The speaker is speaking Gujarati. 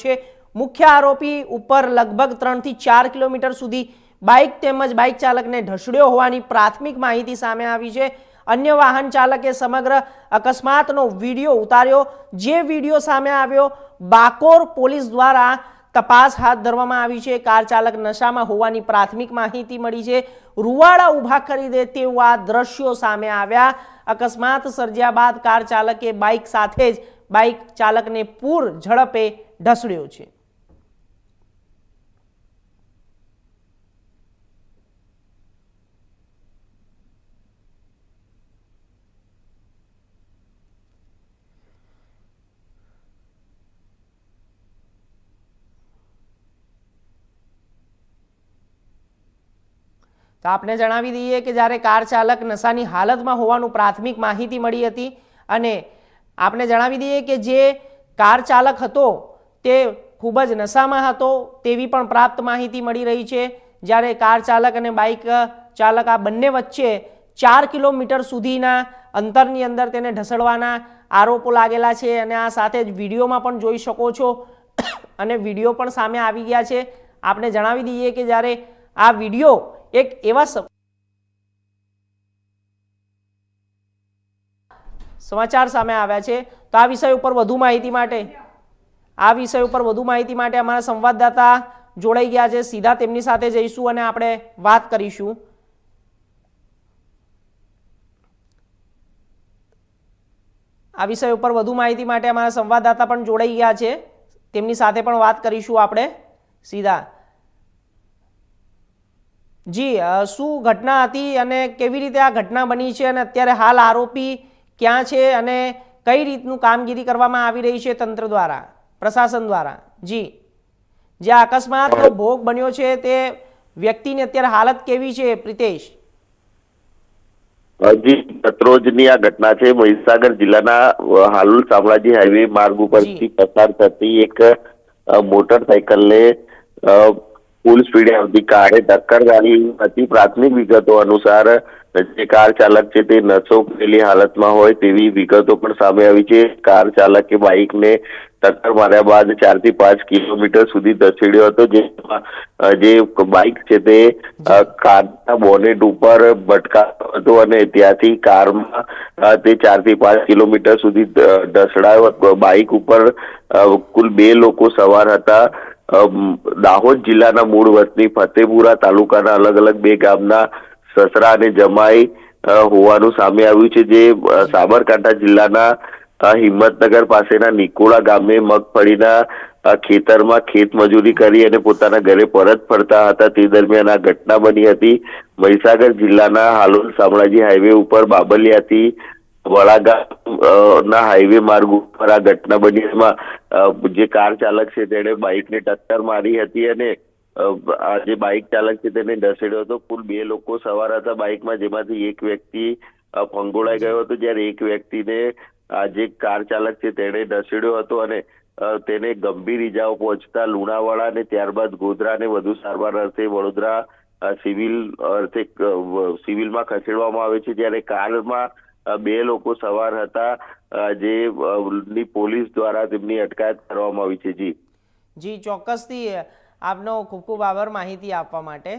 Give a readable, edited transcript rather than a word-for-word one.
છે। મુખ્ય આરોપી ઉપર લગભગ 3 થી 4 કિલોમીટર સુધી બાઇક તેમજ બાઇક ચાલકને ઢસડ્યો હોવાની પ્રાથમિક માહિતી સામે આવી છે। અન્ય વાહન ચાલકે સમગ્ર અકસ્માતનો વિડીયો ઉતાર્યો, જે વિડીયો સામે આવ્યો બાકોર પોલીસ દ્વારા તપાસ હાથ ધરવામાં આવી છે। કાર ચાલક નશામાં હોવાની પ્રાથમિક માહિતી મળી છે। રૂવાડા ઊભા કરી દે તેવા દ્રશ્યો સામે આવ્યા। અકસ્માત સર્જ્યા બાદ કાર ચાલકે બાઇક સાથે જ બાઇક ચાલકને પૂર ઝડપે ઢસડ્યો છે। તો આપને જણાવી દઈએ કે જ્યારે કાર ચાલક નશાની હાલતમાં હોવાનું પ્રાથમિક માહિતી મળી હતી અને આપને જણાવી દઈએ કે જે કાર ચાલક હતો તે ખૂબ જ નશામાં હતો તેવી પણ પ્રાપ્ત માહિતી મળી રહી છે। જ્યારે કાર ચાલક અને બાઇક ચાલક આ બંને વચ્ચે 4 કિલોમીટર સુધીના અંતરની અંદર તેને ઢસડવાના આરોપો લાગેલા છે અને આ સાથે જ વિડીયોમાં પણ જોઈ શકો છો અને વિડીયો પણ સામે આવી ગયા છે। આપને જણાવી દઈએ કે જ્યારે આ વિડીયો એક એવા સમાચાર સામે આવ્યા છે તો આ વિષય ઉપર વધુ માહિતી માટે અમારા સંવાદદાતા જોડાઈ ગયા છે। સીધા તેમની સાથે જઈશું અને આપણે વાત કરીશું। આ વિષય ઉપર વધુ માહિતી માટે અમારા સંવાદદાતા પણ જોડાઈ ગયા છે, તેમની સાથે પણ વાત કરીશું આપણે સીધા। જી, શું ઘટના હતી અને કેવી રીતે આ ઘટના બની છે અને અત્યારે હાલ આરોપી ક્યાં છે અને કઈ રીતનું કામગીરી કરવામાં આવી રહી છે તંત્ર દ્વારા, પ્રશાસન દ્વારા? જી, જે અકસ્માતનો ભોગ બન્યો છે તે વ્યક્તિની અત્યારે હાલત કેવી છે પ્રિતેશ? જી, ગતરોજની આ ઘટના છે। મહીસાગર જિલ્લાના હાલોલ શામળાજી હાઈવે માર્ગ ઉપરથી પસાર થતી એક મોટરસાયકલને ફૂલ સ્પીડે આવતી કારે ટક્કર મારી હતી। પ્રાથમિક વિગતો અનુસાર જે કાર ચાલક છે તે નશો કરેલી હાલતમાં હોય તેવી વિગતો પણ સામે આવી છે। કાર ચાલકે બાઇકને ટક્કર માર્યા બાદ 4 થી 5 કિલોમીટર સુધી ધસેડ્યો હતો। જે બાઇક છે તે કારના બોનેટ ઉપર ભટકાયો હતો અને ત્યાંથી કારમાં તે 4 થી 5 કિલોમીટર સુધી ઢસડાયો। બાઇક ઉપર કુલ 2 લોકો સવાર હતા। દાહોદ જિલ્લાના મૂળ વતની ફતેપુરા તાલુકાના અલગ અલગ 2 ગામના સસરા અને જમાઈ હોવાનું સામે આવ્યું છે। જે સાબરકાંઠા જિલ્લાના હિંમતનગર પાસેના નિકોળા ગામે મગફળીના ખેતરમાં ખેત મજૂરી કરી અને પોતાના ઘરે પરત ફરતા હતા તે દરમિયાન આ ઘટના બની હતી। મહીસાગર જિલ્લાના હાલોલ શામળાજી હાઈવે ઉપર બાબલિયાથી વડાગામ ના હાઈવે માર્ગ ઉપર આ ઘટના બની। એમાં જે કાર ચાલક છે તેણે બાઇકને ટક્કર મારી હતી અને આ જે બાઇક ચાલક છે તેને ઢસેડ્યો હતો। કુલ 2 લોકો સવાર હતા બાઇકમાં, જેમાંથી એક વ્યક્તિ ફંગોળાઈ ગયો હતો, જ્યારે એક વ્યક્તિને આ જે કાર ચાલક છે તેણે ઢસેડ્યો હતો અને તેને ગંભીર ઈજાઓ પહોંચતા લુણાવાડા અને ત્યારબાદ ગોધરાને વધુ સારવાર અર્થે વડોદરા સિવિલમાં ખસેડવામાં આવે છે। જ્યારે કારમાં 2 લોકો સવાર હતા, જે પોલીસ દ્વારા તેમની અટકાયત કરવામાં આવી છે। જી, ચોક્કસથી આપનો ખૂબ ખૂબ આભાર માહિતી આપવા માટે।